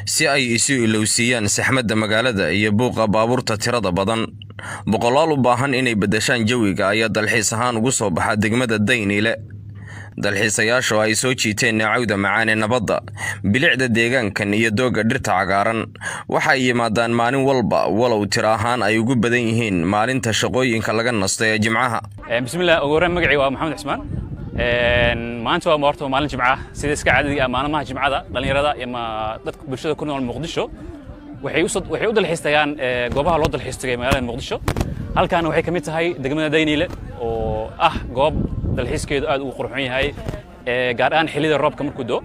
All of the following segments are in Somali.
si ay isu ilowsiiyaan saxmadda magaalada iyo buuqa baabuurta tirada badan. Boqolaal u baahan inay beddeshaan jawiga ayaa dalxiis ahaan ugu soo baxa degmada Daynile. dalxiisayaashu ay soo jiiteen cawda macaan ee nabadda, bilicda deegaankan iyo dooga dhirta cagaaran. Waxay yimaadaan maalin walba walow tiro ahaan ay ugu badan yihiin maalinta shaqooyinka laga nasto ee Jimcaha. Bismillah, ugu horreyn magacayga waa Maxamed Cismaan. maanta waa maarto maalin Jimcaha sida iska caadiga ah maalmaha Jimcada dhalinyarada iyo dadka bulshada ku nool Muqdisho waxay u dalxiistayaan goobaha loo dalxiistay magaalada Muqdisho. halkaan waxay kamid tahay degmada Daynile oo ah goob dalxiiskeedu aad u qurxoon yahay gaar ahaan xilliyada roobka markuu doo.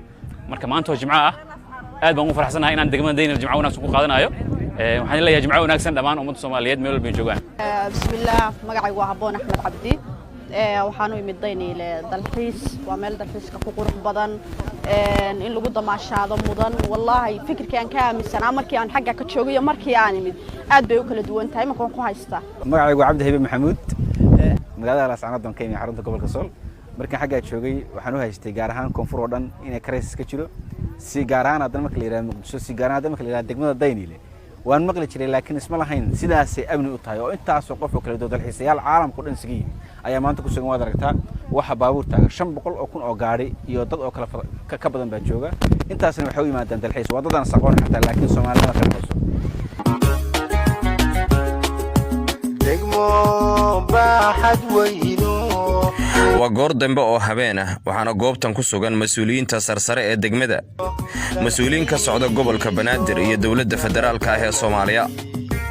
marka maanta oo Jimcaha aad baan u faraxsanahay inaan degmada Daynile Jimcaha wanaagsan ku qaadanayo. waxaan leeyahay Jimcaha wanaagsan dhammaan ummadda Soomaaliyeed meel walba joogaan. bismillah, magacaygu waa Habboon Axmed Cabdi. waxaan u imid Daynile dalxiis, waa meel dalxiiska ku qurux badan in lagu damaashaado mudan. wallahi fikirkii aan ka aaminsanaa markii aan xagga ka joogay markii aan imid aad bay u kala duwan tahay. markaan ku haystaa magacaygu Cabdi Habiib Maxamuud, magaalada Laascaanood ka yimid xarunta gobolka Sool. markaan xagga joogay waxaan u haystay gaar ahaan koonfur oo dhan inay crisis ka jiro, si gaar ahaan haddana marka la yiraahdo Muqdisho, si gaar ahaan haddana marka la yiraahdo degmada Daynile waan maqli jiray laakiin isma lahayn sidaasay amni u tahay oo intaas oo qof oo kala duwan dalxiisayaal caalamka dhan isaga yimid ayaa maanta ku sugan. waad aragtaa waxa baabuur taagan 500 oo kun oo gaari iyo dad oo kala ka badan baa jooga. intaasna waxay u yimaadaan dalxiis wadadana saqoon xataa laakiin Soomaalida ka dhaqayso degmo baaxad weyno. waa goor dambe oo habeen ah waxaana goobtan ku sugan mas'uuliyiinta sarsare ee degmada, mas'uuliyiin ka socda gobolka Banaadir iyo dawladda federaalka ah ee Soomaaliya.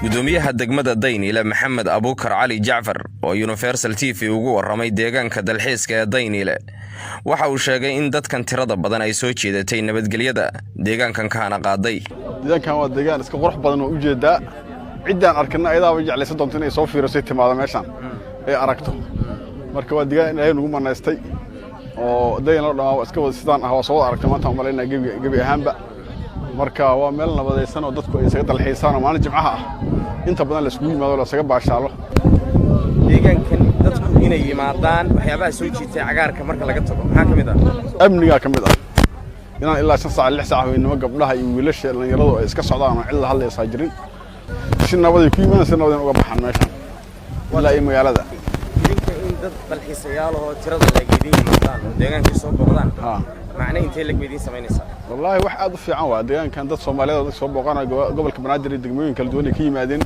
gudoomiyaha degmada Daynile Maxamed Abuukar Cali Jacfar oo Universal TV ugu waramay deegaanka dalxiiska ee Daynile waxa uu sheegay in dadkan tirada badan ay soo jeedatay nabadgelyada deegaankan kaana qaaday. deegaankan waa deegaan iska qurux badan oo u jeeda cidaan arkana ayadaaba jeclaysan doonto inay soo fiiriso timaado meeshan ay aragto. marka waa deegaan Ilaahay nagu manaystay oo Daynile dhamaa iska wada sidaan ah oo soo aragtay maanta umaleynaa gabi ahaanba. marka waa meel nabadaysan oo dadku ay isaga dalxiisaan oo maalin Jimcaha ah inta badan la isku yimaado la isaga baashaalo. deegaankan dadku inay yimaadaan waxyaabaha soo jiitay cagaarka marka laga tago maxaa kamid ah? amniga kamid ah inaan ilaa 5 saac 6 saac weynimo gabdhaha iyo wiilasha dhalinyaradu ay iska socdaan oo cid la hadlaysa jirin si nabad ay ku yimaadaan si nabad uga baxaan meeshan wala ay magaalada. in dad dalxiisayaal oo tirada la geedin yimaadaan deegaanka soo booqdaan macna intee la geedin sameynaysa? wallahi wax aad u fiican waa deegaankan dad Soomaaliyeed soo booqanaya gobolka Banaadir iyo degmooyin kala duwan ka yimaadeen.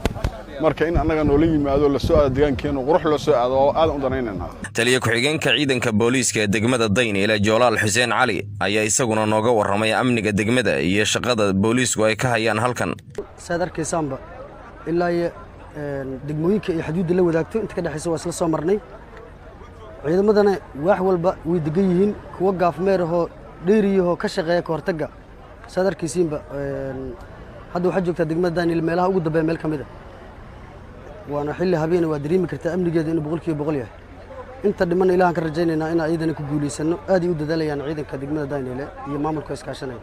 marka in anaga noo la yimaado la soo aado deegaankeena qurux la soo aado oo aad u danaynayna. taliye ku-xigeenka ciidanka booliiska ee degmada Daynile Joolaal Xuseen Cali ayaa isaguna nooga waramay amniga degmada iyo shaqada booliisku ay ka hayaan halkan. sadarkiisaanba ilaa degmooyinka iyo xuduudda la wadaagto inta ka dhaxaysa waa isla soo marnay. ciidamadana wax walba way degan yihiin, kuwa gaafmeerahoo dheeriyahoo ka shaqeeya ka hortagga. sadarkiisiinba hadda waxaa joogtaa degmada Daynile meelaha ugu dambeeya meel ka mid ah, waana xilli habeen waa dareemi kartaa amnigeeda inuu 100% yahay. inta dhiman ilaahan ka rajaynaynaa in ayadana ku guuleysano. aad ay u dadaalayaan ciidanka degmada Daynile iyo maamulka iskaashanaya.